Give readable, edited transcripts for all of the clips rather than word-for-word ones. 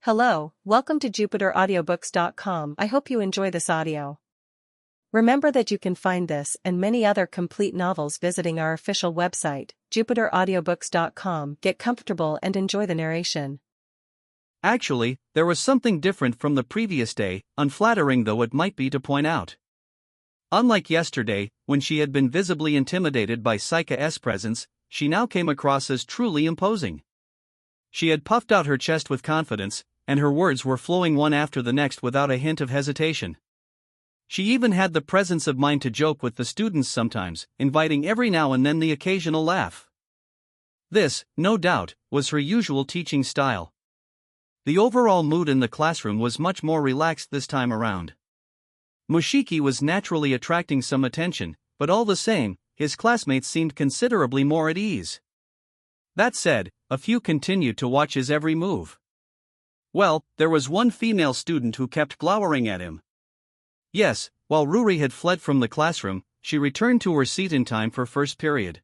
Hello, welcome to JupiterAudiobooks.com. I hope you enjoy this audio. Remember that you can find this and many other complete novels visiting our official website, JupiterAudiobooks.com. Get comfortable and enjoy the narration. Actually, there was something different from the previous day, unflattering though it might be to point out. Unlike yesterday, when she had been visibly intimidated by Saika's presence, she now came across as truly imposing. She had puffed out her chest with confidence, and her words were flowing one after the next without a hint of hesitation. She even had the presence of mind to joke with the students sometimes, inviting every now and then the occasional laugh. This, no doubt, was her usual teaching style. The overall mood in the classroom was much more relaxed this time around. Mushiki was naturally attracting some attention, but all the same, his classmates seemed considerably more at ease. That said, a few continued to watch his every move. Well, there was one female student who kept glowering at him. Yes, while Ruri had fled from the classroom, she returned to her seat in time for first period.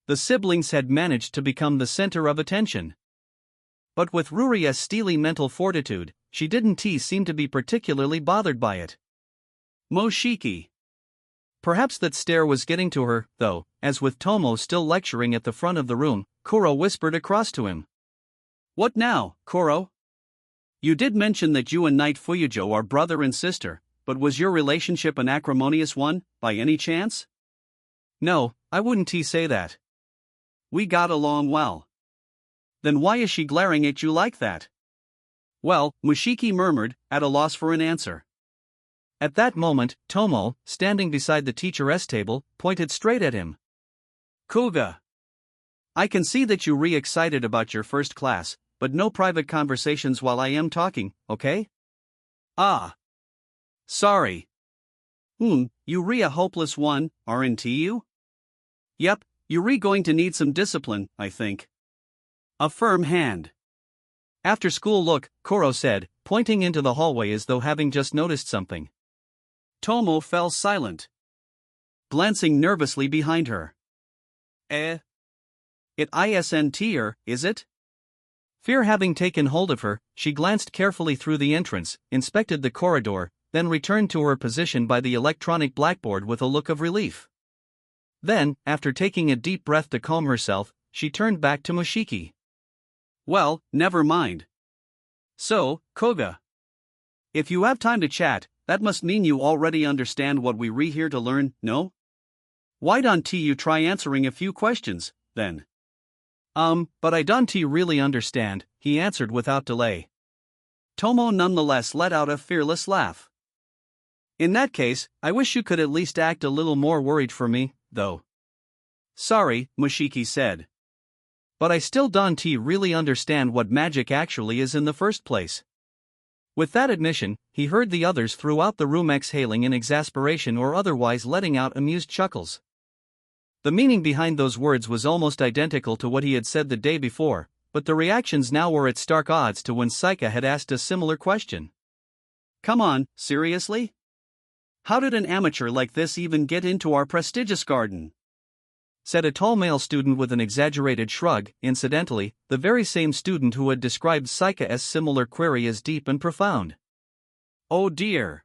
The siblings had managed to become the center of attention. But with Ruri's steely mental fortitude, she didn't seem to be particularly bothered by it. Mushiki. Perhaps that stare was getting to her, though, as with Tomo still lecturing at the front of the room, Kuro whispered across to him. "What now, Kuro? You did mention that you and Knight Fuyujo are brother and sister, but was your relationship an acrimonious one, by any chance?" "No, I wouldn't say that. We got along well." "Then why is she glaring at you like that?" "Well," Mushiki murmured, at a loss for an answer. At that moment, Tomo, standing beside the teacher's table, pointed straight at him. "Kuga. I can see that you're excited about your first class, but no private conversations while I am talking, okay?" "Ah. Sorry. You a hopeless one, aren't you?" "Yep, you're going to need some discipline, I think." A firm hand. "After school look," Kuro said, pointing into the hallway as though having just noticed something. Tomo fell silent, glancing nervously behind her. It isn't her, is it?" Fear having taken hold of her, she glanced carefully through the entrance, inspected the corridor, then returned to her position by the electronic blackboard with a look of relief. Then, after taking a deep breath to calm herself, she turned back to Mushiki. "Well, never mind. So, Kuga, if you have time to chat, that must mean you already understand what we're here to learn, no? Why don't you try answering a few questions, then?" But I don't really understand," he answered without delay. Tomo nonetheless let out a fearless laugh. "In that case, I wish you could at least act a little more worried for me, though." "Sorry," Mushiki said. "But I still don't really understand what magic actually is in the first place." With that admission, he heard the others throughout the room exhaling in exasperation or otherwise letting out amused chuckles. The meaning behind those words was almost identical to what he had said the day before, but the reactions now were at stark odds to when Saika had asked a similar question. "Come on, seriously? How did an amateur like this even get into our prestigious garden?" said a tall male student with an exaggerated shrug, incidentally, the very same student who had described Saika's similar query as deep and profound. "Oh dear.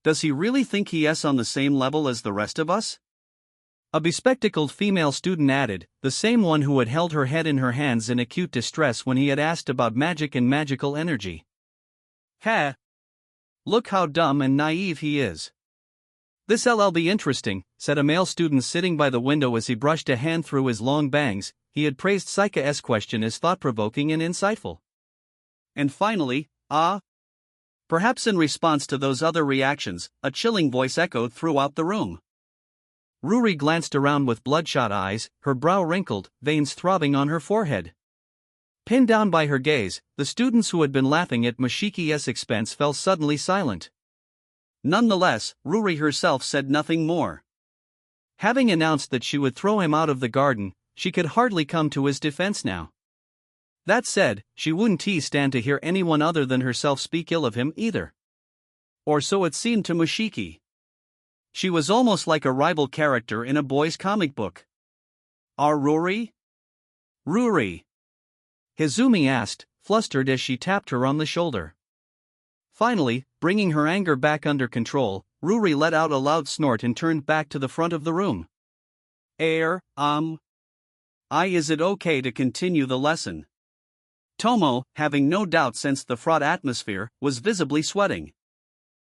Does he really think he's on the same level as the rest of us?" A bespectacled female student added, the same one who had held her head in her hands in acute distress when he had asked about magic and magical energy. "Heh. Look how dumb and naive he is." "This'll be interesting," said a male student sitting by the window as he brushed a hand through his long bangs. He had praised Saika's question as thought-provoking and insightful. And finally, perhaps in response to those other reactions, a chilling voice echoed throughout the room. Ruri glanced around with bloodshot eyes, her brow wrinkled, veins throbbing on her forehead. Pinned down by her gaze, the students who had been laughing at Mushiki's expense fell suddenly silent. Nonetheless, Ruri herself said nothing more. Having announced that she would throw him out of the garden, she could hardly come to his defense now. That said, she wouldn't stand to hear anyone other than herself speak ill of him either. Or so it seemed to Mushiki. She was almost like a rival character in a boy's comic book. "Are Ruri?" "Ruri?" Hizumi asked, flustered as she tapped her on the shoulder. Finally, bringing her anger back under control, Ruri let out a loud snort and turned back to the front of the room. Is it okay to continue the lesson? Tomo, having no doubt sensed the fraught atmosphere, was visibly sweating.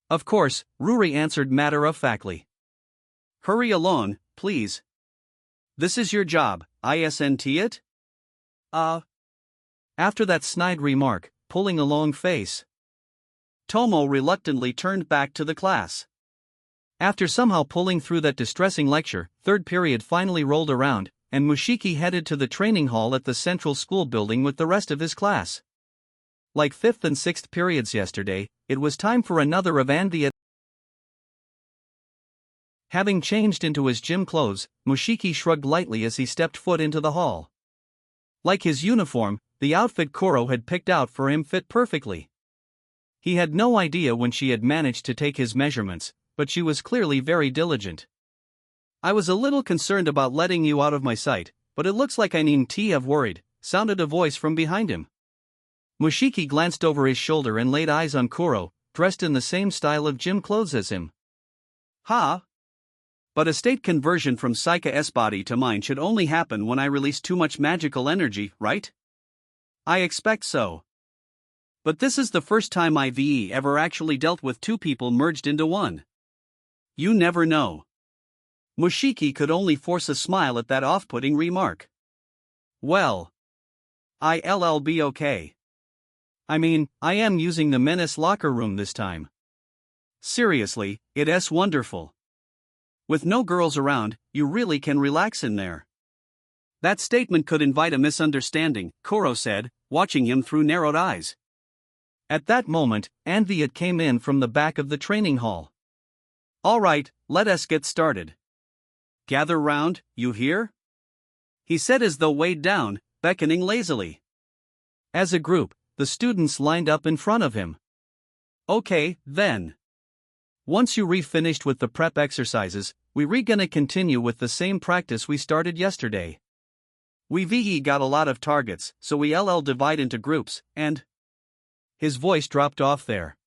Of course, Ruri answered matter-of-factly. Hurry along, please. This is your job, isn't it? After that snide remark, pulling a long face, Tomo reluctantly turned back to the class. After somehow pulling through that distressing lecture, third period finally rolled around, and Mushiki headed to the training hall at the central school building with the rest of his class. Like 5th and 6th periods yesterday, it was time for another of the. Having changed into his gym clothes, Mushiki shrugged lightly as he stepped foot into the hall. Like his uniform, the outfit Koro had picked out for him fit perfectly. He had no idea when she had managed to take his measurements, but she was clearly very diligent. I was a little concerned about letting you out of my sight, but it looks like I needn't have worried, sounded a voice from behind him. Mushiki glanced over his shoulder and laid eyes on Koro, dressed in the same style of gym clothes as him. But a state conversion from Saika's body to mine should only happen when I release too much magical energy, right? I expect so. But this is the first time I've ever actually dealt with two people merged into one. You never know. Mushiki could only force a smile at that off-putting remark. Well, I'll be okay. I mean, I am using the men's locker room this time. Seriously, it's wonderful. With no girls around, you really can relax in there. That statement could invite a misunderstanding, Koro said, watching him through narrowed eyes. At that moment, Anviat came in from the back of the training hall. All right, let us get started. Gather round, you hear? He said as though weighed down, beckoning lazily. As a group, the students lined up in front of him. Okay, then. Once you finished with the prep exercises, we're gonna continue with the same practice we started yesterday. We've got a lot of targets, so we'll divide into groups, and... His voice dropped off there.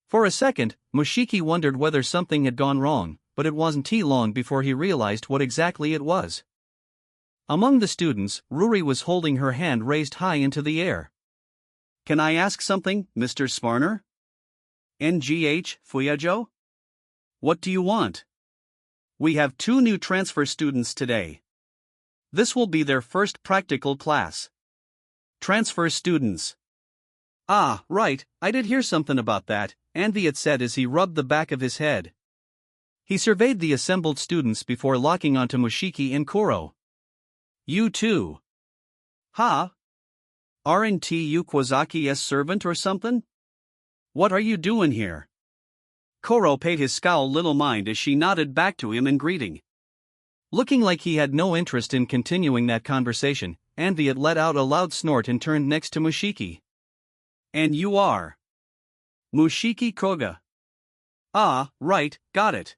For a second, Mushiki wondered whether something had gone wrong, but it wasn't long before he realized what exactly it was. Among the students, Ruri was holding her hand raised high into the air. Can I ask something, Mr. Sparner? Fuyajo? What do you want? We have 2 new transfer students today. This will be their first practical class. Transfer students. Ah, right, I did hear something about that, Anviat said as he rubbed the back of his head. He surveyed the assembled students before locking onto Mushiki and Koro. You too. Aren't you Kuozaki's servant or something? What are you doing here? Koro paid his scowl little mind as she nodded back to him in greeting. Looking like he had no interest in continuing that conversation, Anviat let out a loud snort and turned next to Mushiki. And you are? Mushiki Koga. Ah, right, got it.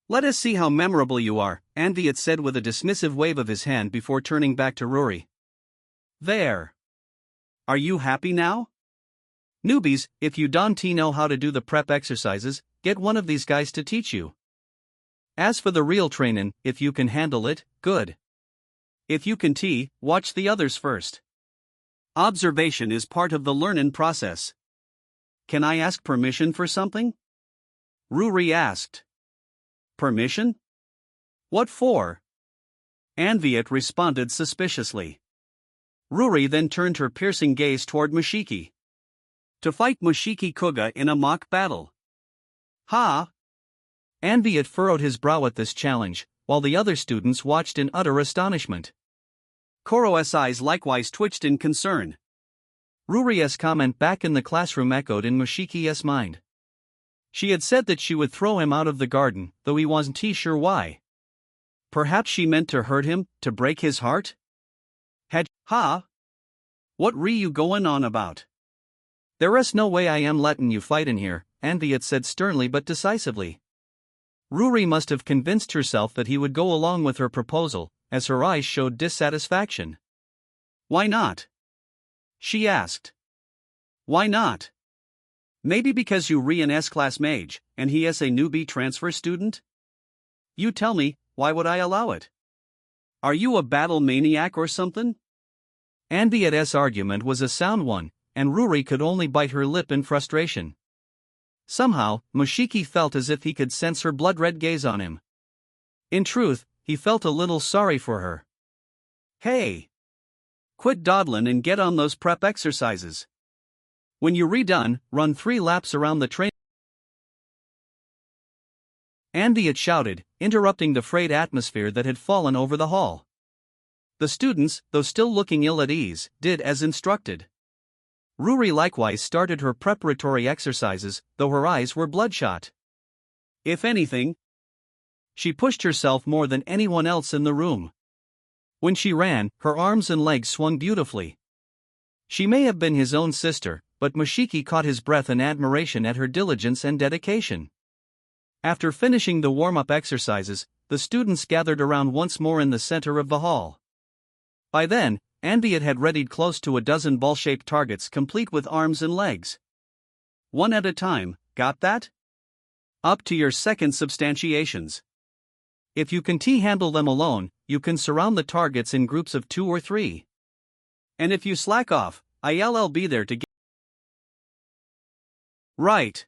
Let us see how memorable you are, Anviat said with a dismissive wave of his hand before turning back to Ruri. There. Are you happy now? Newbies, if you don't know how to do the prep exercises, get one of these guys to teach you. As for the real trainin', if you can handle it, good. If you can watch the others first. Observation is part of the learnin' process. Can I ask permission for something? Ruri asked. Permission? What for? Anviat responded suspiciously. Ruri then turned her piercing gaze toward Mushiki. To fight Mushiki Kuga in a mock battle. Anviat furrowed his brow at this challenge, while the other students watched in utter astonishment. Koro's eyes likewise twitched in concern. Ruri's comment back in the classroom echoed in Mushiki's mind. She had said that she would throw him out of the garden, though he wasn't sure why. Perhaps she meant to hurt him, to break his heart? What you going on about? There's no way I am letting you fight in here, Anviat said sternly but decisively. Ruri must have convinced herself that he would go along with her proposal, as her eyes showed dissatisfaction. Why not? she asked. Why not? Maybe because you re an S-class mage, and he is a newbie transfer student? You tell me, why would I allow it? Are you a battle maniac or something? Anviet's argument was a sound one, and Ruri could only bite her lip in frustration. Somehow, Mushiki felt as if he could sense her blood-red gaze on him. In truth, he felt a little sorry for her. Hey! Quit dawdling and get on those prep exercises. When you're redone, run 3 laps around the train. Anviet shouted, interrupting the frayed atmosphere that had fallen over the hall. The students, though still looking ill at ease, did as instructed. Ruri likewise started her preparatory exercises, though her eyes were bloodshot. If anything, she pushed herself more than anyone else in the room. When she ran, her arms and legs swung beautifully. She may have been his own sister, but Mushiki caught his breath in admiration at her diligence and dedication. After finishing the warm-up exercises, the students gathered around once more in the center of the hall. By then, Anviet had readied close to a dozen ball-shaped targets complete with arms and legs. One at a time, got that? Up to your second substantiations. If you can T-handle them alone, you can surround the targets in groups of 2 or 3. And if you slack off, I'll be there to get. Right.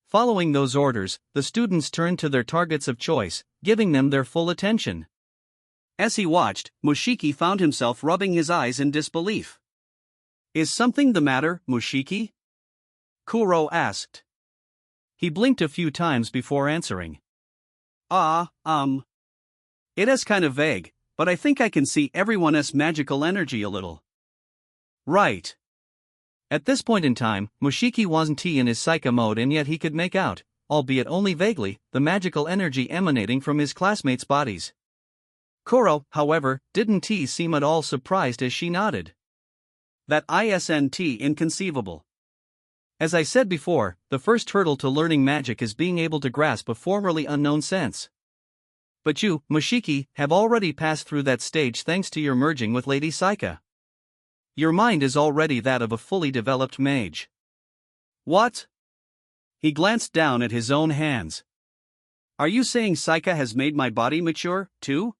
Following those orders, the students turned to their targets of choice, giving them their full attention. As he watched, Mushiki found himself rubbing his eyes in disbelief. Is something the matter, Mushiki? Kuro asked. He blinked a few times before answering. It is kind of vague, but I think I can see everyone's magical energy a little. Right. At this point in time, Mushiki wasn't in his Saika mode, and yet he could make out, albeit only vaguely, the magical energy emanating from his classmates' bodies. Kuro, however, didn't seem at all surprised as she nodded. That isn't inconceivable. As I said before, the first hurdle to learning magic is being able to grasp a formerly unknown sense. But you, Mushiki, have already passed through that stage thanks to your merging with Lady Saika. Your mind is already that of a fully developed mage. What? He glanced down at his own hands. Are you saying Saika has made my body mature, too?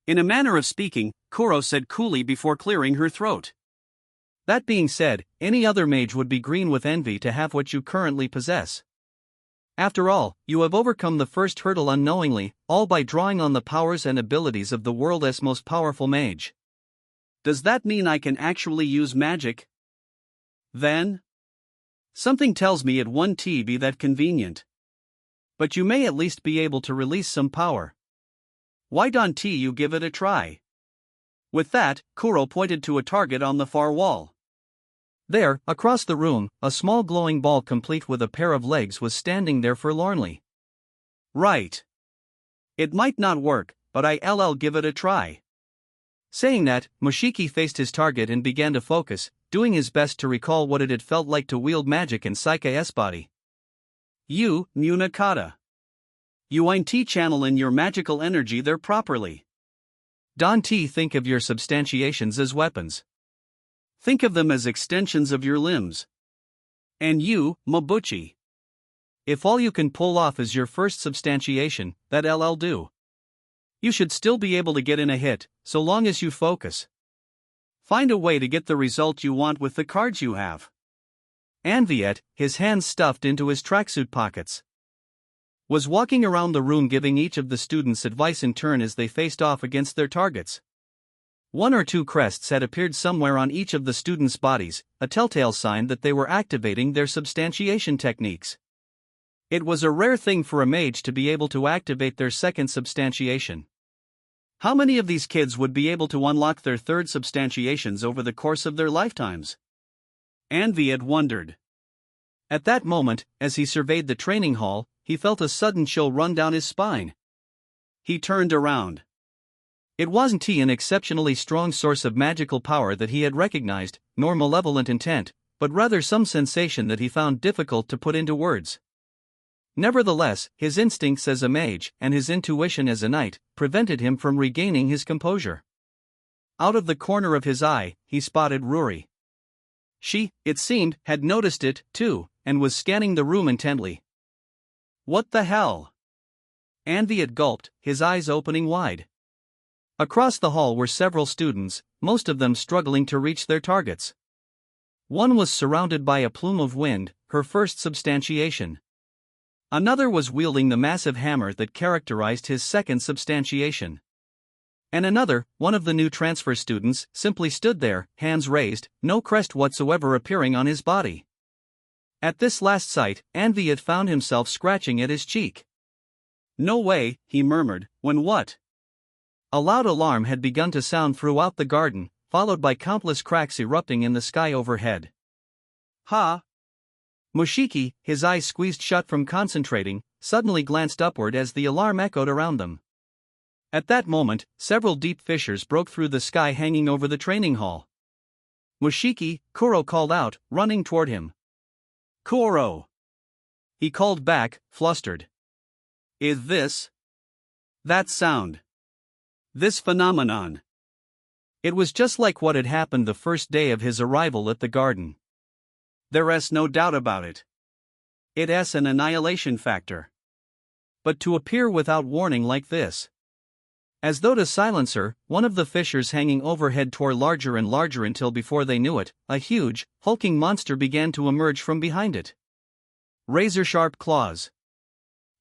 In a manner of speaking, Kuro said coolly before clearing her throat. That being said, any other mage would be green with envy to have what you currently possess. After all, you have overcome the first hurdle unknowingly, all by drawing on the powers and abilities of the world's most powerful mage. Does that mean I can actually use magic? Then? Something tells me it won't be that convenient. But you may at least be able to release some power. Why don't you give it a try? With that, Kuro pointed to a target on the far wall. There, across the room, a small glowing ball complete with a pair of legs was standing there forlornly. Right. It might not work, but I'll give it a try. Saying that, Mushiki faced his target and began to focus, doing his best to recall what it had felt like to wield magic in Saika's body. You, Munakata. You ain't channeling your magical energy there properly. Don't think of your substantiations as weapons. Think of them as extensions of your limbs. And you, Mabuchi. If all you can pull off is your first substantiation, that'll do. You should still be able to get in a hit, so long as you focus. Find a way to get the result you want with the cards you have. Anviet, his hands stuffed into his tracksuit pockets, was walking around the room giving each of the students advice in turn as they faced off against their targets. 1 or 2 crests had appeared somewhere on each of the students' bodies, a telltale sign that they were activating their substantiation techniques. It was a rare thing for a mage to be able to activate their second substantiation. How many of these kids would be able to unlock their third substantiations over the course of their lifetimes? Anviet wondered. At that moment, as he surveyed the training hall, he felt a sudden chill run down his spine. He turned around. It wasn't an exceptionally strong source of magical power that he had recognized, nor malevolent intent, but rather some sensation that he found difficult to put into words. Nevertheless, his instincts as a mage, and his intuition as a knight, prevented him from regaining his composure. Out of the corner of his eye, he spotted Ruri. She, it seemed, had noticed it, too, and was scanning the room intently. What the hell? Enviat gulped, his eyes opening wide. Across the hall were several students, most of them struggling to reach their targets. One was surrounded by a plume of wind, her first substantiation. Another was wielding the massive hammer that characterized his second substantiation. And another, one of the new transfer students, simply stood there, hands raised, no crest whatsoever appearing on his body. At this last sight, Enviat found himself scratching at his cheek. No way, he murmured, when what? A loud alarm had begun to sound throughout the garden, followed by countless cracks erupting in the sky overhead. Ha! Mushiki, his eyes squeezed shut from concentrating, suddenly glanced upward as the alarm echoed around them. At that moment, several deep fissures broke through the sky hanging over the training hall. Mushiki, Kuro called out, running toward him. Kuro! He called back, flustered. Is this? That sound. This phenomenon. It was just like what had happened the first day of his arrival at the garden. There's no doubt about it. It's an annihilation factor. But to appear without warning like this. As though to silence her, one of the fissures hanging overhead tore larger and larger until before they knew it, a huge, hulking monster began to emerge from behind it. Razor-sharp claws.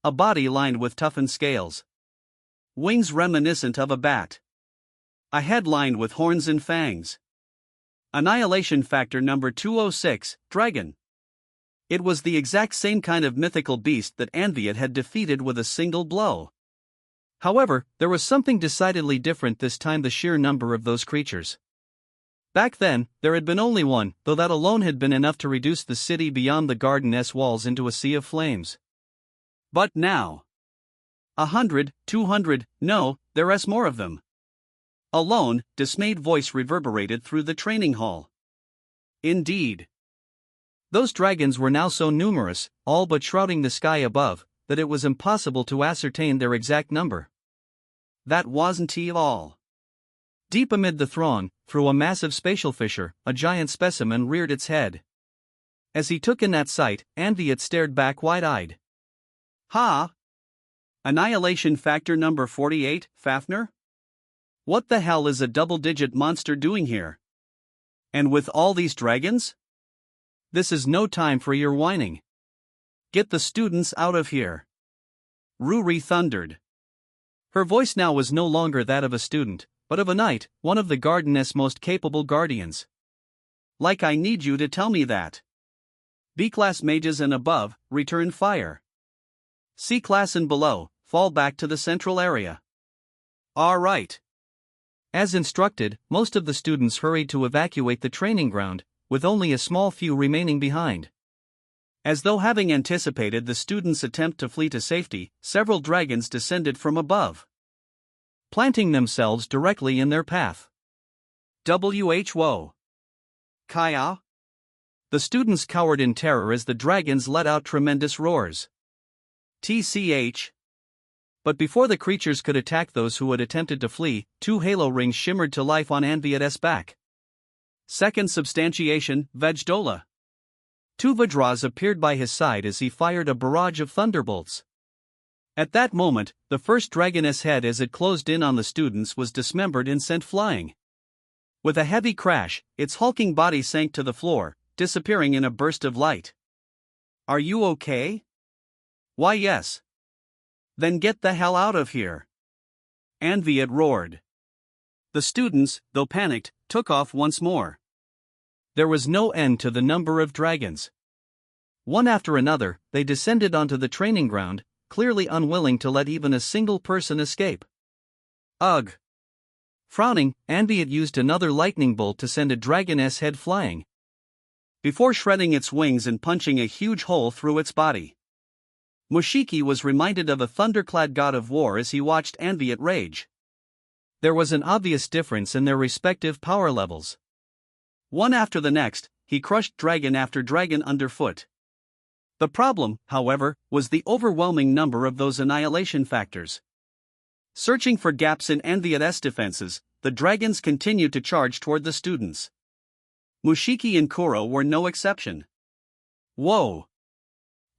A body lined with toughened scales. Wings reminiscent of a bat. A head lined with horns and fangs. Annihilation factor number 206, Dragon. It was the exact same kind of mythical beast that Enviat had defeated with a single blow. However, there was something decidedly different this time: the sheer number of those creatures. Back then, there had been only one, though that alone had been enough to reduce the city beyond the garden's walls into a sea of flames. But now, 100, 200, no, there's more of them. A lone, dismayed voice reverberated through the training hall. Indeed. Those dragons were now so numerous, all but shrouding the sky above, that it was impossible to ascertain their exact number. That wasn't all. Deep amid the throng, through a massive spatial fissure, a giant specimen reared its head. As he took in that sight, Enviat stared back wide-eyed. Ha! Annihilation factor number 48, Fafnir? What the hell is a double-digit monster doing here? And with all these dragons? This is no time for your whining. Get the students out of here. Ruri thundered. Her voice now was no longer that of a student, but of a knight, one of the garden's most capable guardians. Like I need you to tell me that. B-class mages and above, return fire. C-class and below, fall back to the central area. All right. As instructed, most of the students hurried to evacuate the training ground, with only a small few remaining behind. As though having anticipated the students' attempt to flee to safety, several dragons descended from above, planting themselves directly in their path. Whoa! Kaya? The students cowered in terror as the dragons let out tremendous roars. TCH. But before the creatures could attack those who had attempted to flee, two halo rings shimmered to life on Enviat's back. Second substantiation, Vejdola. Two Vajras appeared by his side as he fired a barrage of thunderbolts. At that moment, the first dragoness head as it closed in on the students was dismembered and sent flying. With a heavy crash, its hulking body sank to the floor, disappearing in a burst of light. Are you okay? Why yes. Then get the hell out of here. Enviat roared. The students, though panicked, took off once more. There was no end to the number of dragons. One after another, they descended onto the training ground, clearly unwilling to let even a single person escape. Ugh! Frowning, Enviat used another lightning bolt to send a dragoness head flying, before shredding its wings and punching a huge hole through its body. Mushiki was reminded of a thunderclad god of war as he watched Enviat rage. There was an obvious difference in their respective power levels. One after the next, he crushed dragon after dragon underfoot. The problem, however, was the overwhelming number of those annihilation factors. Searching for gaps in Enviat's defenses, the dragons continued to charge toward the students. Mushiki and Kuro were no exception. Whoa!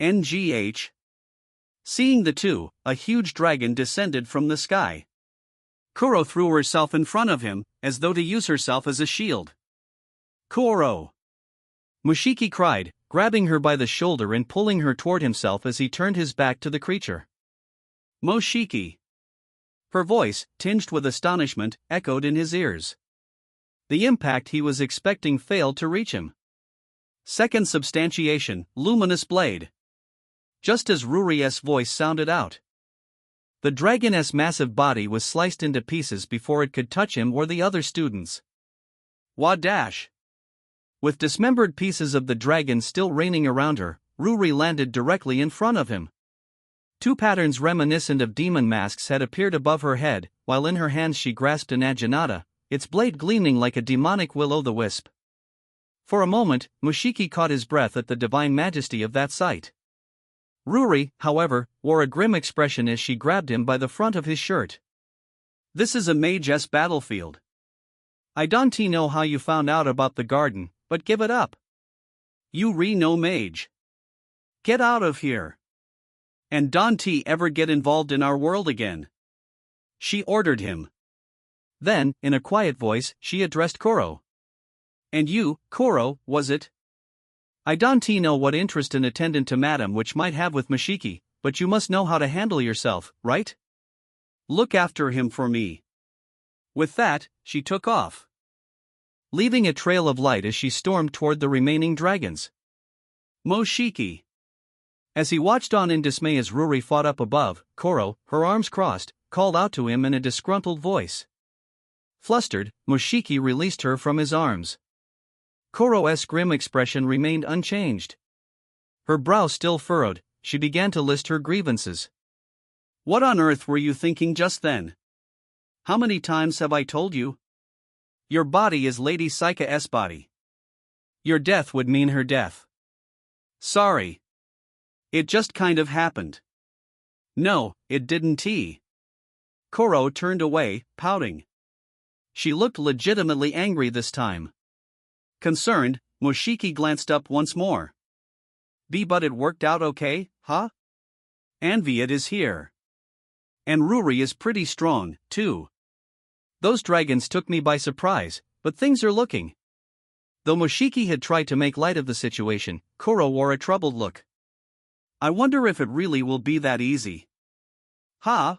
NGH. Seeing the two, a huge dragon descended from the sky. Kuro threw herself in front of him, as though to use herself as a shield. Kuro! Mushiki cried, grabbing her by the shoulder and pulling her toward himself as he turned his back to the creature. Moshiki! Her voice, tinged with astonishment, echoed in his ears. The impact he was expecting failed to reach him. Second substantiation, luminous blade. Just as Ruri's voice sounded out. The dragon's massive body was sliced into pieces before it could touch him or the other students. Wadash! With dismembered pieces of the dragon still raining around her, Ruri landed directly in front of him. Two patterns reminiscent of demon masks had appeared above her head, while in her hands she grasped an ajanata, its blade gleaming like a demonic will-o'-the-wisp. For a moment, Mushiki caught his breath at the divine majesty of that sight. Ruri, however, wore a grim expression as she grabbed him by the front of his shirt. This is a mage's battlefield. I don't know how you found out about the garden, but give it up. You no mage. Get out of here. And don't ever get involved in our world again. She ordered him. Then, in a quiet voice, she addressed Kuro. And you, Kuro, was it? I don't know what interest an attendant to Madame which might have with Mushiki, but you must know how to handle yourself, right? Look after him for me. With that, she took off, leaving a trail of light as she stormed toward the remaining dragons. Moshiki. As he watched on in dismay as Ruri fought up above, Kuro, her arms crossed, called out to him in a disgruntled voice. Flustered, Mushiki released her from his arms. Kuro's grim expression remained unchanged. Her brow still furrowed, she began to list her grievances. What on earth were you thinking just then? How many times have I told you? Your body is Lady Saika's body. Your death would mean her death. Sorry. It just kind of happened. No, it didn't. Kuro turned away, pouting. She looked legitimately angry this time. Concerned, Mushiki glanced up once more. But it worked out okay, huh? Anviet is here. And Ruri is pretty strong, too. Those dragons took me by surprise, but things are looking. Though Mushiki had tried to make light of the situation, Kuro wore a troubled look. I wonder if it really will be that easy. Huh?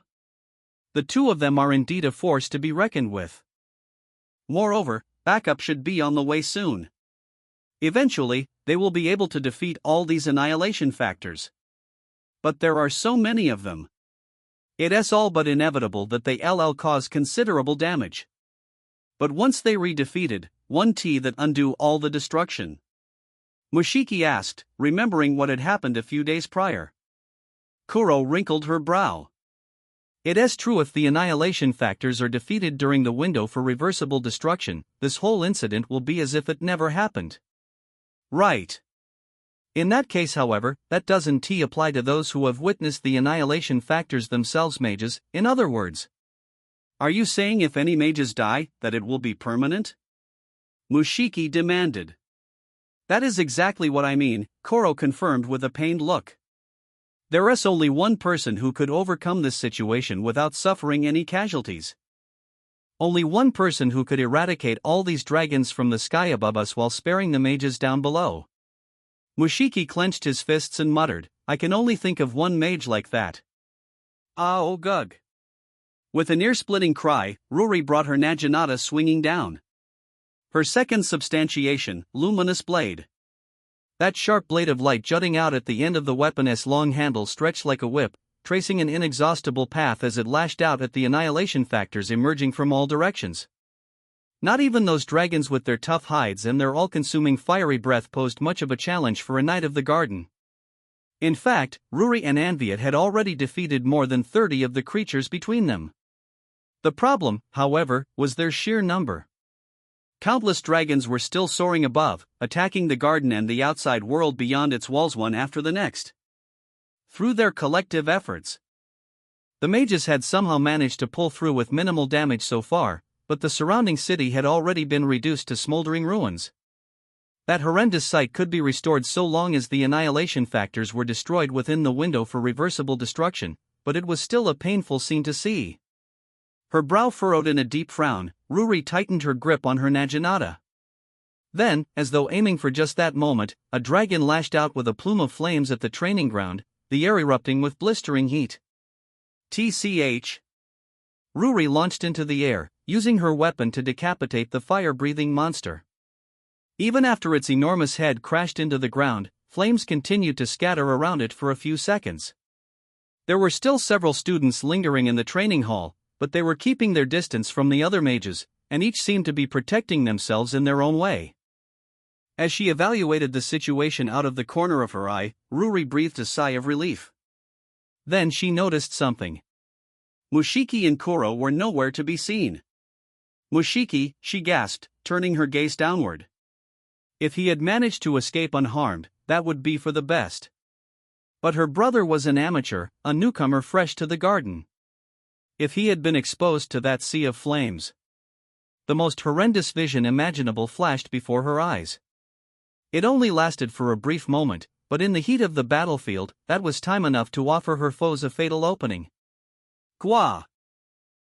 The two of them are indeed a force to be reckoned with. Moreover, backup should be on the way soon. Eventually, they will be able to defeat all these annihilation factors. But there are so many of them. It's all but inevitable that they'll cause considerable damage. But once they re-defeated, that undo all the destruction? Mushiki asked, remembering what had happened a few days prior. Kuro wrinkled her brow. It's true if the annihilation factors are defeated during the window for reversible destruction, this whole incident will be as if it never happened. Right. In that case, however, that doesn't apply to those who have witnessed the annihilation factors themselves, mages. In other words, are you saying if any mages die, that it will be permanent? Mushiki demanded. That is exactly what I mean, Kuro confirmed with a pained look. There's only one person who could overcome this situation without suffering any casualties. Only one person who could eradicate all these dragons from the sky above us while sparing the mages down below. Mushiki clenched his fists and muttered, I can only think of one mage like that. Oh gug. With an ear-splitting cry, Ruri brought her naginata swinging down. Her second substantiation, luminous blade. That sharp blade of light jutting out at the end of the weapon's long handle stretched like a whip, tracing an inexhaustible path as it lashed out at the annihilation factors emerging from all directions. Not even those dragons with their tough hides and their all-consuming fiery breath posed much of a challenge for a knight of the garden. In fact, Ruri and Anviet had already defeated more than 30 of the creatures between them. The problem, however, was their sheer number. Countless dragons were still soaring above, attacking the garden and the outside world beyond its walls one after the next. Through their collective efforts, the mages had somehow managed to pull through with minimal damage so far, but the surrounding city had already been reduced to smoldering ruins. That horrendous sight could be restored so long as the annihilation factors were destroyed within the window for reversible destruction, but it was still a painful scene to see. Her brow furrowed in a deep frown, Ruri tightened her grip on her naginata. Then, as though aiming for just that moment, a dragon lashed out with a plume of flames at the training ground, the air erupting with blistering heat. TCH. Ruri launched into the air, using her weapon to decapitate the fire-breathing monster. Even after its enormous head crashed into the ground, flames continued to scatter around it for a few seconds. There were still several students lingering in the training hall, but they were keeping their distance from the other mages, and each seemed to be protecting themselves in their own way. As she evaluated the situation out of the corner of her eye, Ruri breathed a sigh of relief. Then she noticed something. Mushiki and Kuro were nowhere to be seen. Mushiki, she gasped, turning her gaze downward. If he had managed to escape unharmed, that would be for the best. But her brother was an amateur, a newcomer fresh to the garden. If he had been exposed to that sea of flames. The most horrendous vision imaginable flashed before her eyes. It only lasted for a brief moment, but in the heat of the battlefield, that was time enough to offer her foes a fatal opening. Gwa!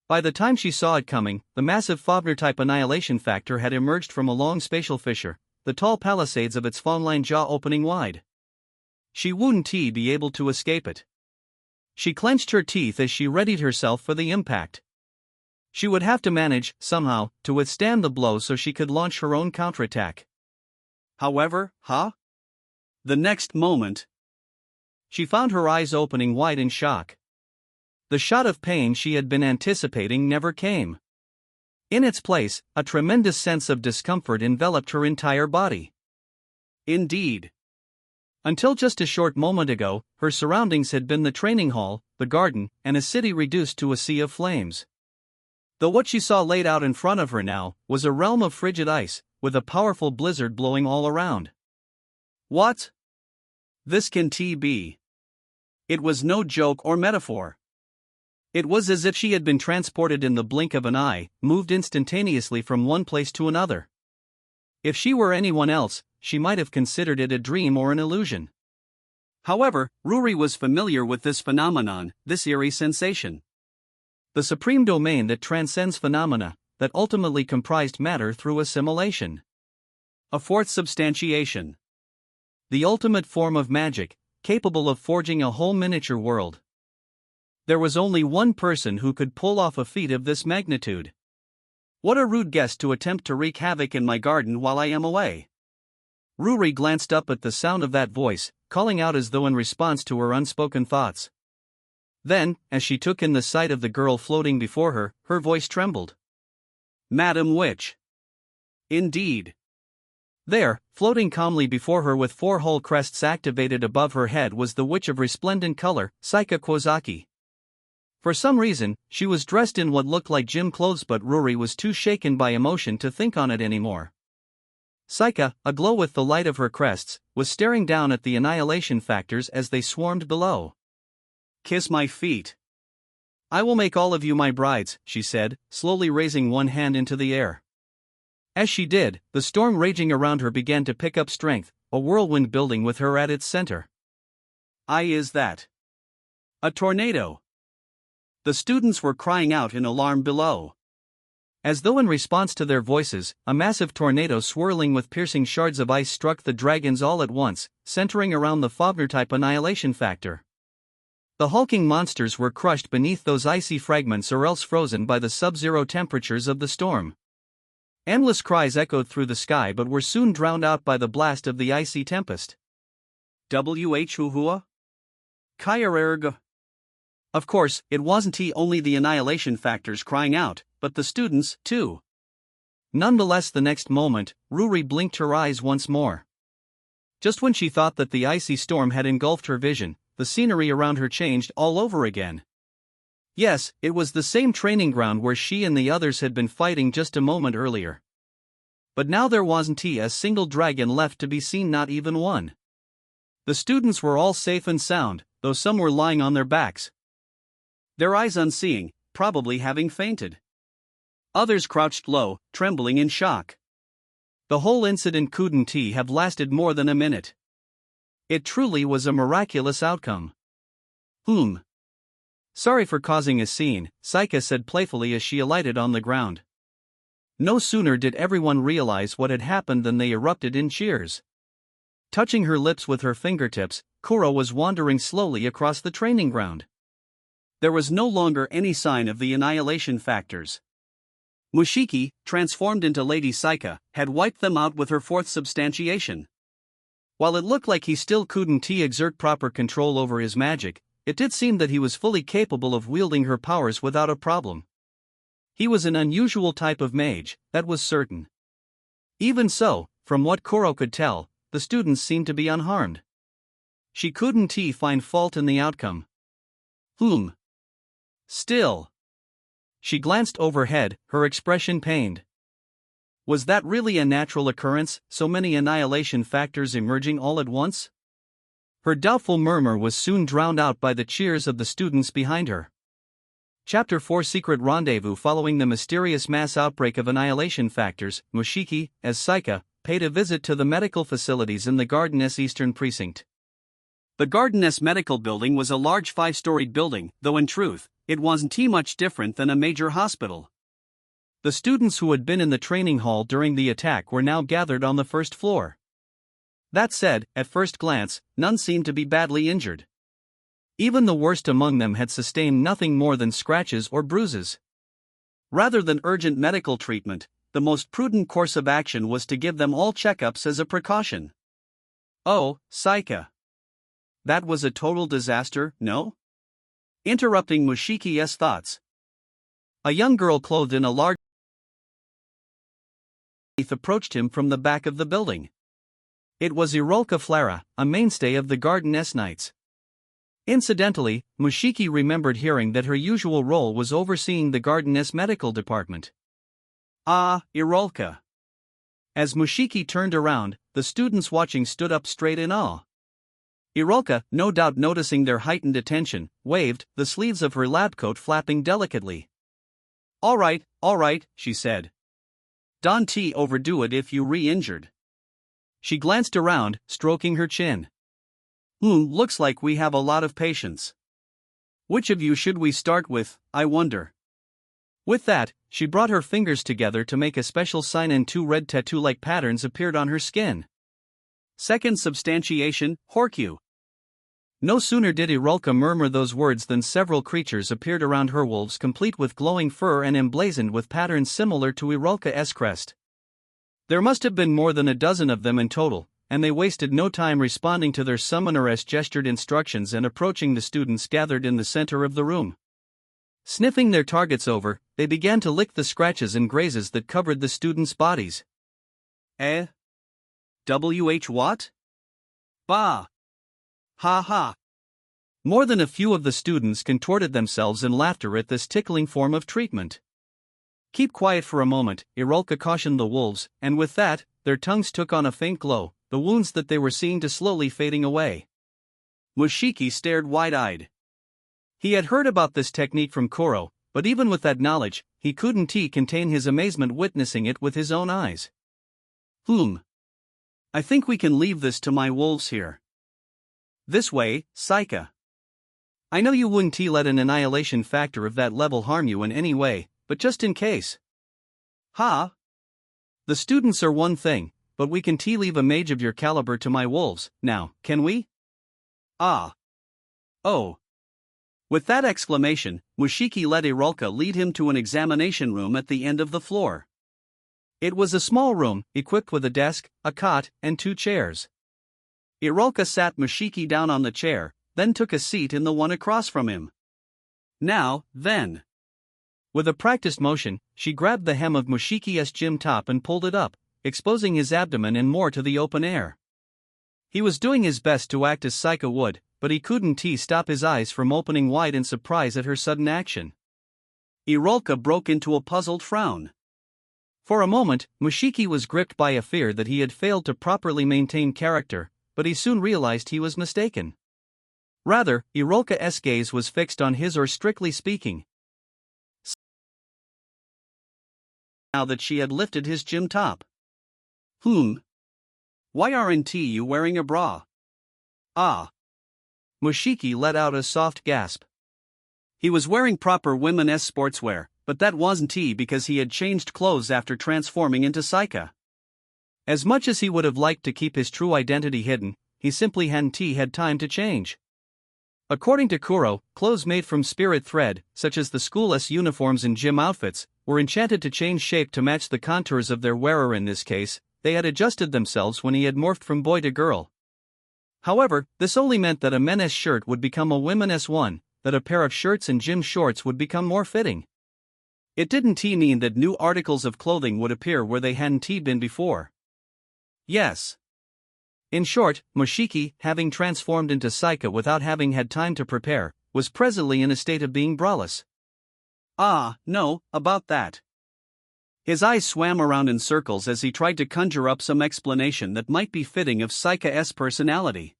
By the time she saw it coming, the massive Fobner-type annihilation factor had emerged from a long spatial fissure, the tall palisades of its fawn-lined jaw opening wide. She wouldn't be able to escape it. She clenched her teeth as she readied herself for the impact. She would have to manage, somehow, to withstand the blow so she could launch her own counterattack. However, the next moment, she found her eyes opening wide in shock. The shot of pain she had been anticipating never came. In its place, a tremendous sense of discomfort enveloped her entire body. Indeed. Until just a short moment ago, her surroundings had been the training hall, the garden, and a city reduced to a sea of flames. Though what she saw laid out in front of her now was a realm of frigid ice, with a powerful blizzard blowing all around. What? This can be? It was no joke or metaphor. It was as if she had been transported in the blink of an eye, moved instantaneously from one place to another. If she were anyone else, she might have considered it a dream or an illusion. However, Ruri was familiar with this phenomenon, this eerie sensation. The supreme domain that transcends phenomena, that ultimately comprised matter through assimilation. A fourth substantiation. The ultimate form of magic, capable of forging a whole miniature world. There was only one person who could pull off a feat of this magnitude. What a rude guest to attempt to wreak havoc in my garden while I am away. Ruri glanced up at the sound of that voice, calling out as though in response to her unspoken thoughts. Then, as she took in the sight of the girl floating before her, her voice trembled. Madam Witch. Indeed. There, floating calmly before her with four whole crests activated above her head was the witch of resplendent color, Saika Kuozaki. For some reason, she was dressed in what looked like gym clothes, but Ruri was too shaken by emotion to think on it anymore. Saika, aglow with the light of her crests, was staring down at the annihilation factors as they swarmed below. Kiss my feet. I will make all of you my brides, she said, slowly raising one hand into the air. As she did, the storm raging around her began to pick up strength, a whirlwind building with her at its center. Is that a tornado? The students were crying out in alarm below. As though in response to their voices, a massive tornado swirling with piercing shards of ice struck the dragons all at once, centering around the Fobner-type annihilation factor. The hulking monsters were crushed beneath those icy fragments or else frozen by the sub-zero temperatures of the storm. Endless cries echoed through the sky but were soon drowned out by the blast of the icy tempest. Whuhua? Kyarerg. Of course, it wasn't only the annihilation factors crying out, but the students, too. Nonetheless, the next moment, Ruri blinked her eyes once more. Just when she thought that the icy storm had engulfed her vision, the scenery around her changed all over again. Yes, it was the same training ground where she and the others had been fighting just a moment earlier. But now there wasn't a single dragon left to be seen, not even one. The students were all safe and sound, though some were lying on their backs. Their eyes unseeing, probably having fainted. Others crouched low, trembling in shock. The whole incident couldn't have lasted more than a minute. It truly was a miraculous outcome. Sorry for causing a scene, Saika said playfully as she alighted on the ground. No sooner did everyone realize what had happened than they erupted in cheers. Touching her lips with her fingertips, Kuro was wandering slowly across the training ground. There was no longer any sign of the annihilation factors. Mushiki, transformed into Lady Saika, had wiped them out with her fourth substantiation. While it looked like he still couldn't exert proper control over his magic, it did seem that he was fully capable of wielding her powers without a problem. He was an unusual type of mage, that was certain. Even so, from what Kuro could tell, the students seemed to be unharmed. She couldn't find fault in the outcome. Still. She glanced overhead, her expression pained. Was that really a natural occurrence, so many annihilation factors emerging all at once? Her doubtful murmur was soon drowned out by the cheers of the students behind her. Chapter 4 Secret Rendezvous. Following the mysterious mass outbreak of annihilation factors, Mushiki, as Saika, paid a visit to the medical facilities in the Garden's Eastern Precinct. The Garden's medical building was a large 5-storied building, though in truth, it wasn't much different than a major hospital. The students who had been in the training hall during the attack were now gathered on the first floor. That said, at first glance, none seemed to be badly injured. Even the worst among them had sustained nothing more than scratches or bruises. Rather than urgent medical treatment, the most prudent course of action was to give them all checkups as a precaution. Oh, Saika. That was a total disaster, no? Interrupting Mushiki's thoughts. A young girl clothed in a large approached him from the back of the building. It was Irolka Flara, a mainstay of the Garden's Nights. Incidentally, Mushiki remembered hearing that her usual role was overseeing the Garden's medical department. Ah, Irolka. As Mushiki turned around, the students watching stood up straight in awe. Irolka, no doubt noticing their heightened attention, waved, the sleeves of her lab coat flapping delicately. All right, she said. Don't overdo it if you re-injured. She glanced around, stroking her chin. Looks like we have a lot of patients. Which of you should we start with, I wonder? With that, she brought her fingers together to make a special sign and 2 red tattoo-like patterns appeared on her skin. Second substantiation, Horkyu. No sooner did Irolka murmur those words than several creatures appeared around her wolves, complete with glowing fur and emblazoned with patterns similar to Irolka's crest. There must have been more than a dozen of them in total, and they wasted no time responding to their summoner's gestured instructions and approaching the students gathered in the center of the room. Sniffing their targets over, they began to lick the scratches and grazes that covered the students' bodies. What? Bah! Ha ha! More than a few of the students contorted themselves in laughter at this tickling form of treatment. Keep quiet for a moment, Irolka cautioned the wolves, and with that, their tongues took on a faint glow, the wounds that they were seeing to slowly fading away. Mushiki stared wide-eyed. He had heard about this technique from Kuro, but even with that knowledge, he couldn't contain his amazement witnessing it with his own eyes. I think we can leave this to my wolves here. This way, Saika. I know you wouldn't let an annihilation factor of that level harm you in any way, but just in case. Ha! The students are one thing, but we can leave a mage of your caliber to my wolves, now, can we? Ah! Oh! With that exclamation, Mushiki let Irolka lead him to an examination room at the end of the floor. It was a small room, equipped with a desk, a cot, and 2 chairs. Irolka sat Mushiki down on the chair, then took a seat in the one across from him. Now, then. With a practiced motion, she grabbed the hem of Mushiki's gym top and pulled it up, exposing his abdomen and more to the open air. He was doing his best to act as Saika would, but he couldn't stop his eyes from opening wide in surprise at her sudden action. Irolka broke into a puzzled frown. For a moment, Mushiki was gripped by a fear that he had failed to properly maintain character, but he soon realized he was mistaken. Rather, Irolka's gaze was fixed on his, or strictly speaking, now that she had lifted his gym top. Why aren't you wearing a bra? Ah. Mushiki let out a soft gasp. He was wearing proper women's sportswear, but that wasn't because he had changed clothes after transforming into Saika. As much as he would have liked to keep his true identity hidden, he simply hadn't had time to change. According to Kuro, clothes made from spirit thread, such as the school's uniforms and gym outfits, were enchanted to change shape to match the contours of their wearer. In this case, they had adjusted themselves when he had morphed from boy to girl. However, this only meant that a men's shirt would become a women's one, that a pair of shirts and gym shorts would become more fitting. It didn't mean that new articles of clothing would appear where they hadn't been before. Yes. In short, Mushiki, having transformed into Saika without having had time to prepare, was presently in a state of being braless. Ah, no, about that. His eyes swam around in circles as he tried to conjure up some explanation that might be fitting of Saika's personality.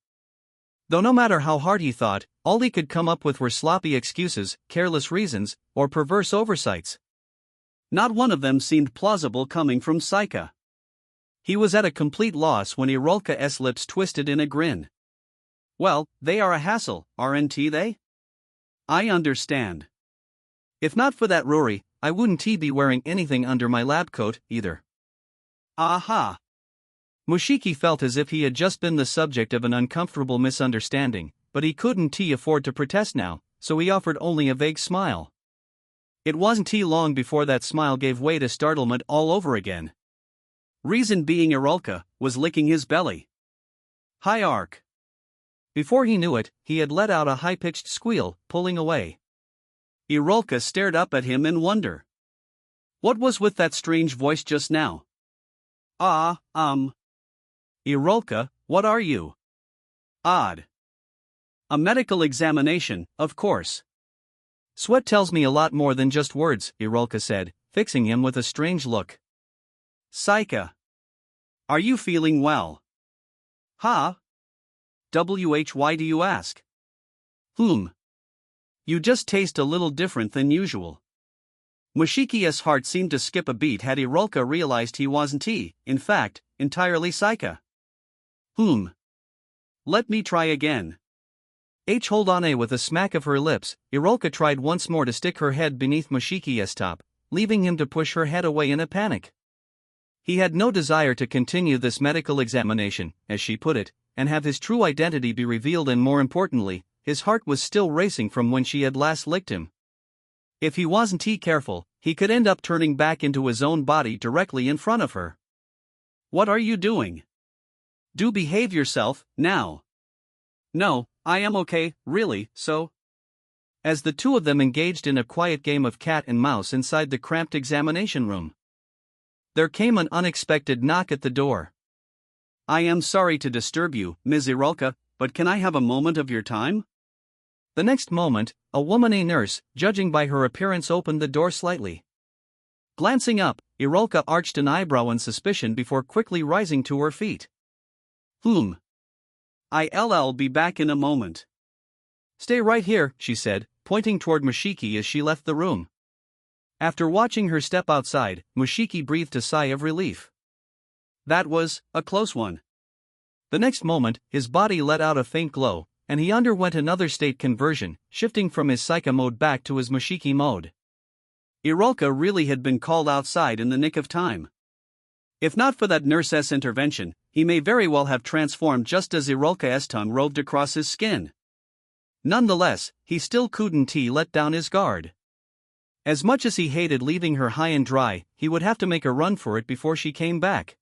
Though no matter how hard he thought, all he could come up with were sloppy excuses, careless reasons, or perverse oversights. Not one of them seemed plausible coming from Saika. He was at a complete loss when Irolka's lips twisted in a grin. Well, they are a hassle, aren't they? I understand. If not for that Rory, I wouldn't be wearing anything under my lab coat, either. Aha! Mushiki felt as if he had just been the subject of an uncomfortable misunderstanding, but he couldn't afford to protest now, so he offered only a vague smile. It wasn't long before that smile gave way to startlement all over again. Reason being Irolka was licking his belly. Hi arc. Before he knew it, he had let out a high-pitched squeal, pulling away. Irolka stared up at him in wonder. What was with that strange voice just now? Irolka, what are you? Odd. A medical examination, of course. Sweat tells me a lot more than just words, Irolka said, fixing him with a strange look. Saika. Are you feeling well? Why do you ask? You just taste a little different than usual. Mushiki's heart seemed to skip a beat had Irolka realized he wasn't in fact, entirely Saika. Let me try again. Hold on. With a smack of her lips, Irolka tried once more to stick her head beneath Mushiki's top, leaving him to push her head away in a panic. He had no desire to continue this medical examination, as she put it, and have his true identity be revealed, and more importantly, his heart was still racing from when she had last licked him. If he wasn't careful, he could end up turning back into his own body directly in front of her. What are you doing? Do behave yourself, now. No, I am okay, really, so. As the two of them engaged in a quiet game of cat and mouse inside the cramped examination room, there came an unexpected knock at the door. I am sorry to disturb you, Ms. Irolka, but can I have a moment of your time? The next moment, a woman nurse, judging by her appearance, opened the door slightly. Glancing up, Irolka arched an eyebrow in suspicion before quickly rising to her feet. I'll be back in a moment. Stay right here, she said, pointing toward Mushiki as she left the room. After watching her step outside, Mushiki breathed a sigh of relief. That was a close one. The next moment, his body let out a faint glow, and he underwent another state conversion, shifting from his Saika mode back to his Mushiki mode. Irolka really had been called outside in the nick of time. If not for that nurse's intervention, he may very well have transformed just as Irolka's tongue roved across his skin. Nonetheless, he still couldn't let down his guard. As much as he hated leaving her high and dry, he would have to make a run for it before she came back.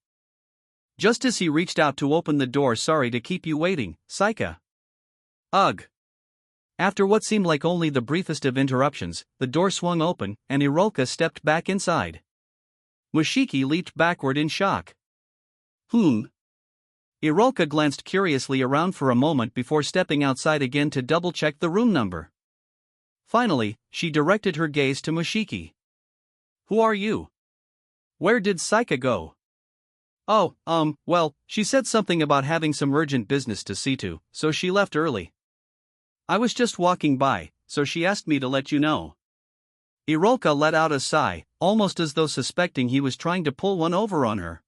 Just as he reached out to open the door, sorry to keep you waiting, Saika. Ugh. After what seemed like only the briefest of interruptions, the door swung open, and Irolka stepped back inside. Mushiki leaped backward in shock. Irolka glanced curiously around for a moment before stepping outside again to double-check the room number. Finally, she directed her gaze to Mushiki. Who are you? Where did Saika go? Oh, well, she said something about having some urgent business to see to, so she left early. I was just walking by, so she asked me to let you know. Irolka let out a sigh, almost as though suspecting he was trying to pull one over on her.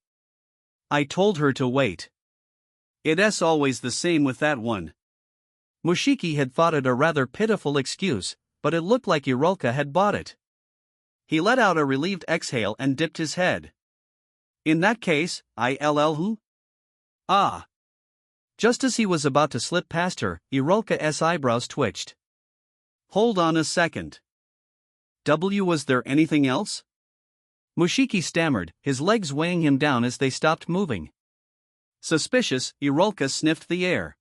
I told her to wait. It's always the same with that one. Mushiki had thought it a rather pitiful excuse, but it looked like Irolka had bought it. He let out a relieved exhale and dipped his head. In that case, who? Ah. Just as he was about to slip past her, Irolka's eyebrows twitched. Hold on a second. Was there anything else? Mushiki stammered, his legs weighing him down as they stopped moving. Suspicious, Irolka sniffed the air.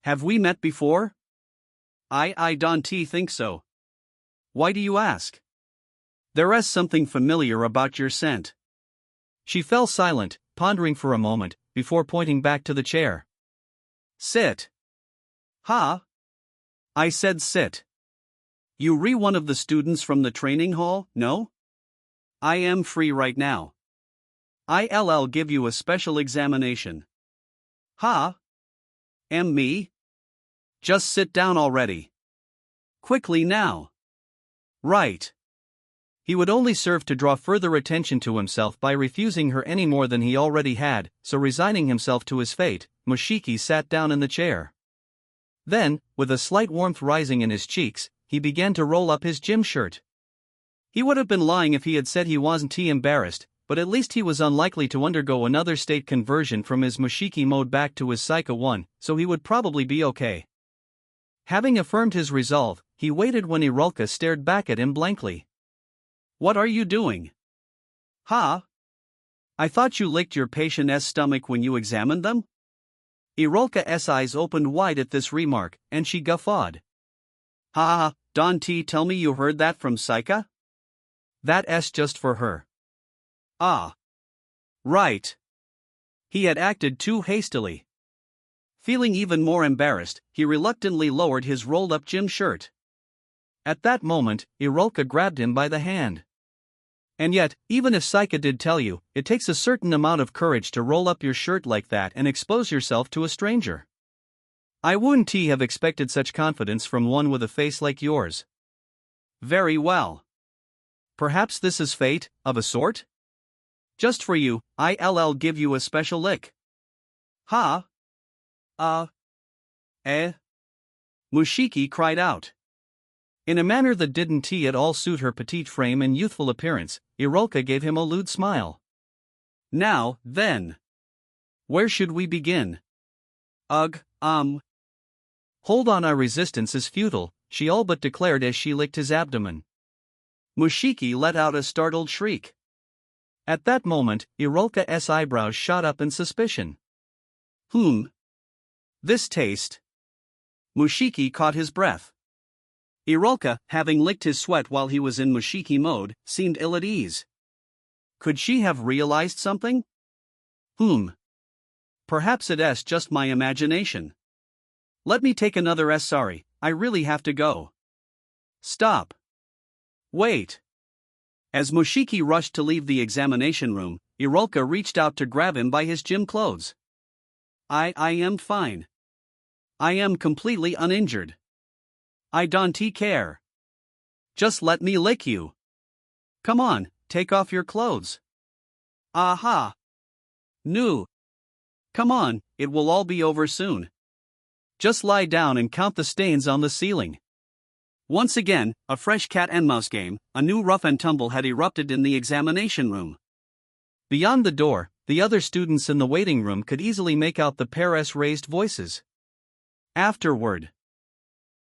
Have we met before? I don't think so. Why do you ask? There's something familiar about your scent. She fell silent, pondering for a moment, before pointing back to the chair. Sit. Ha? I said sit. You one of the students from the training hall, no? I am free right now. I'll give you a special examination. Ha? Me? Just sit down already. Quickly now. Right. He would only serve to draw further attention to himself by refusing her any more than he already had, so resigning himself to his fate, Mushiki sat down in the chair. Then, with a slight warmth rising in his cheeks, he began to roll up his gym shirt. He would have been lying if he had said he wasn't embarrassed, but at least he was unlikely to undergo another state conversion from his Mushiki mode back to his Saika one, so he would probably be okay. Having affirmed his resolve, he waited when Irolka stared back at him blankly. What are you doing? Ha? I thought you licked your patient's stomach when you examined them? Irolka's eyes opened wide at this remark, and she guffawed. Ha! Don't tell me you heard that from Saika? That's just for her. Ah. Right. He had acted too hastily. Feeling even more embarrassed, he reluctantly lowered his rolled-up gym shirt. At that moment, Irolka grabbed him by the hand. And yet, even if Saika did tell you, it takes a certain amount of courage to roll up your shirt like that and expose yourself to a stranger. I wouldn't have expected such confidence from one with a face like yours. Very well. Perhaps this is fate, of a sort? Just for you, I'll give you a special lick. Ha? Mushiki cried out. In a manner that didn't at all suit her petite frame and youthful appearance, Irolka gave him a lewd smile. Now, then. Where should we begin? Ugh. Hold on, our resistance is futile, she all but declared as she licked his abdomen. Mushiki let out a startled shriek. At that moment, Irolka's eyebrows shot up in suspicion. This taste. Mushiki caught his breath. Irolka, having licked his sweat while he was in Mushiki mode, seemed ill at ease. Could she have realized something? Perhaps it's just my imagination. Let me take another sorry, I really have to go. Stop. Wait. As Mushiki rushed to leave the examination room, Irolka reached out to grab him by his gym clothes. I am fine. I am completely uninjured. I don't care. Just let me lick you. Come on, take off your clothes. Aha. No. Come on, it will all be over soon. Just lie down and count the stains on the ceiling. Once again, a fresh cat and mouse game, a new rough and tumble had erupted in the examination room. Beyond the door, the other students in the waiting room could easily make out the pair's raised voices. Afterward,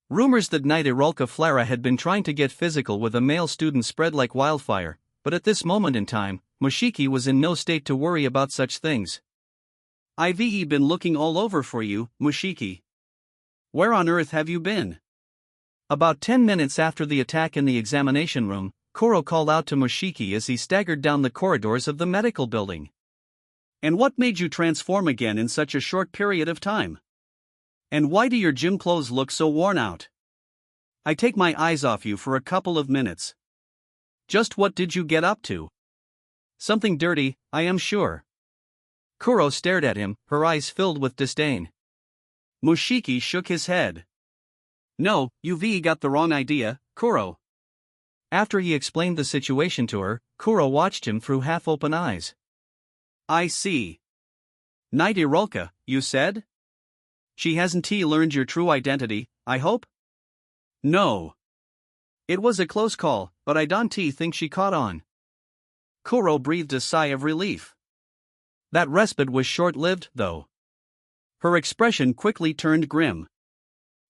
rumors that night Irolka Flara had been trying to get physical with a male student spread like wildfire, but at this moment in time, Mushiki was in no state to worry about such things. I've been looking all over for you, Mushiki. Where on earth have you been? About 10 minutes after the attack in the examination room, Kuro called out to Mushiki as he staggered down the corridors of the medical building. And what made you transform again in such a short period of time? And why do your gym clothes look so worn out? I take my eyes off you for a couple of minutes. Just what did you get up to? Something dirty, I am sure. Kuro stared at him, her eyes filled with disdain. Mushiki shook his head. No, you've got the wrong idea, Kuro. After he explained the situation to her, Kuro watched him through half-open eyes. I see. Night Irolka, you said? She hasn't learned your true identity, I hope? No. It was a close call, but I don't think she caught on. Kuro breathed a sigh of relief. That respite was short-lived, though. Her expression quickly turned grim.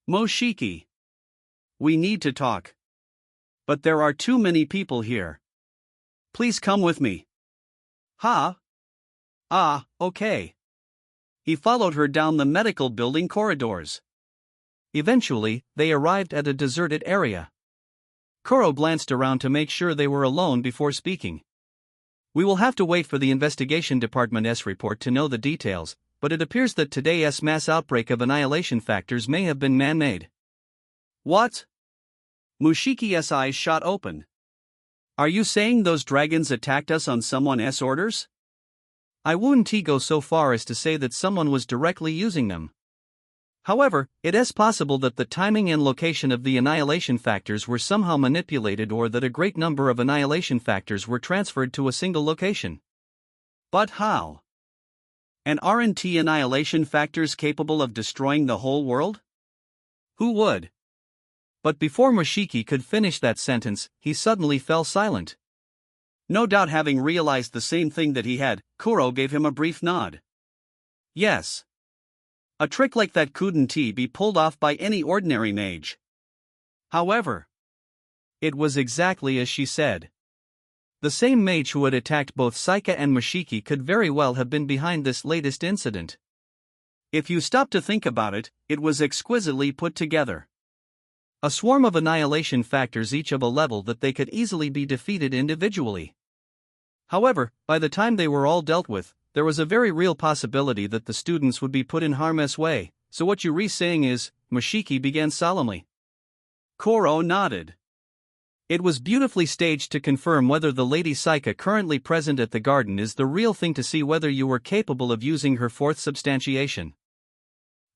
Mushiki. We need to talk. But there are too many people here. Please come with me. Ha? Ah, okay. He followed her down the medical building corridors. Eventually, they arrived at a deserted area. Kuro glanced around to make sure they were alone before speaking. We will have to wait for the investigation department's report to know the details, but it appears that today's mass outbreak of annihilation factors may have been man-made. What? Mushiki's eyes shot open. Are you saying those dragons attacked us on someone's orders? I wouldn't go so far as to say that someone was directly using them. However, it is possible that the timing and location of the annihilation factors were somehow manipulated, or that a great number of annihilation factors were transferred to a single location. But how? And aren't annihilation factors capable of destroying the whole world? Who would? But before Mushiki could finish that sentence, he suddenly fell silent. No doubt having realized the same thing that he had, Kuro gave him a brief nod. Yes. A trick like that couldn't be pulled off by any ordinary mage. However, it was exactly as she said. The same mage who had attacked both Saika and Mushiki could very well have been behind this latest incident. If you stop to think about it, it was exquisitely put together. A swarm of annihilation factors, each of a level that they could easily be defeated individually. However, by the time they were all dealt with, there was a very real possibility that the students would be put in harm's way. So what you're saying is, Mushiki began solemnly. Kuro nodded. It was beautifully staged to confirm whether the Lady Saika currently present at the garden is the real thing, to see whether you were capable of using her fourth substantiation.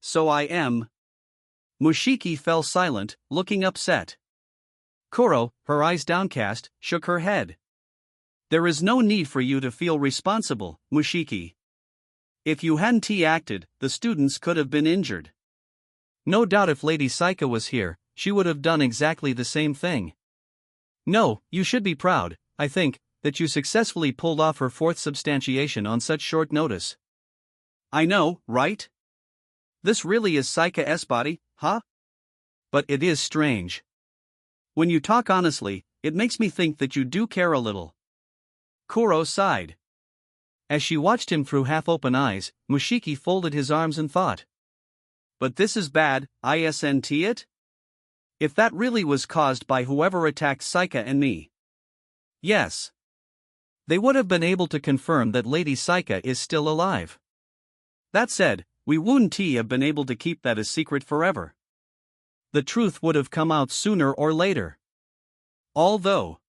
So I am. Mushiki fell silent, looking upset. Kuro, her eyes downcast, shook her head. There is no need for you to feel responsible, Mushiki. If you hadn't acted, the students could have been injured. No doubt if Lady Saika was here, she would have done exactly the same thing. No, you should be proud, I think, that you successfully pulled off her fourth substantiation on such short notice. I know, right? This really is Saika's body, huh? But it is strange. When you talk honestly, it makes me think that you do care a little. Kuro sighed. As she watched him through half-open eyes, Mushiki folded his arms and thought. But this is bad, isn't it? If that really was caused by whoever attacked Saika and me. Yes. They would have been able to confirm that Lady Saika is still alive. That said, we wouldn't have been able to keep that a secret forever. The truth would have come out sooner or later. Although.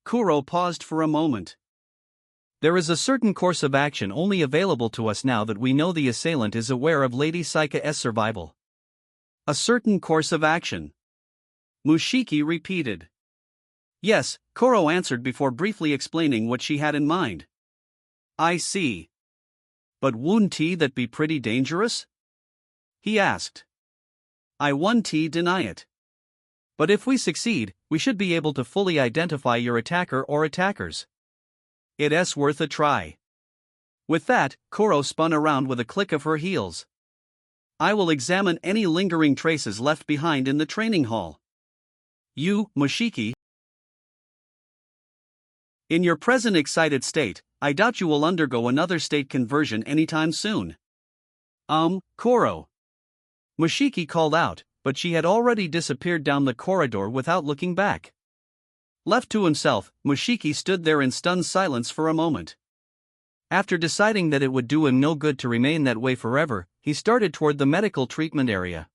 Kuro paused for a moment. There is a certain course of action only available to us now that we know the assailant is aware of Lady Saika's survival. A certain course of action. Mushiki repeated. Yes, Kuro answered before briefly explaining what she had in mind. I see. But wouldn't that be pretty dangerous? He asked. I won't deny it. But if we succeed, we should be able to fully identify your attacker or attackers. It's worth a try. With that, Kuro spun around with a click of her heels. I will examine any lingering traces left behind in the training hall. You, Mushiki, in your present excited state, I doubt you will undergo another state conversion anytime soon. Kuro. Mushiki called out, but she had already disappeared down the corridor without looking back. Left to himself, Mushiki stood there in stunned silence for a moment. After deciding that it would do him no good to remain that way forever, he started toward the medical treatment area.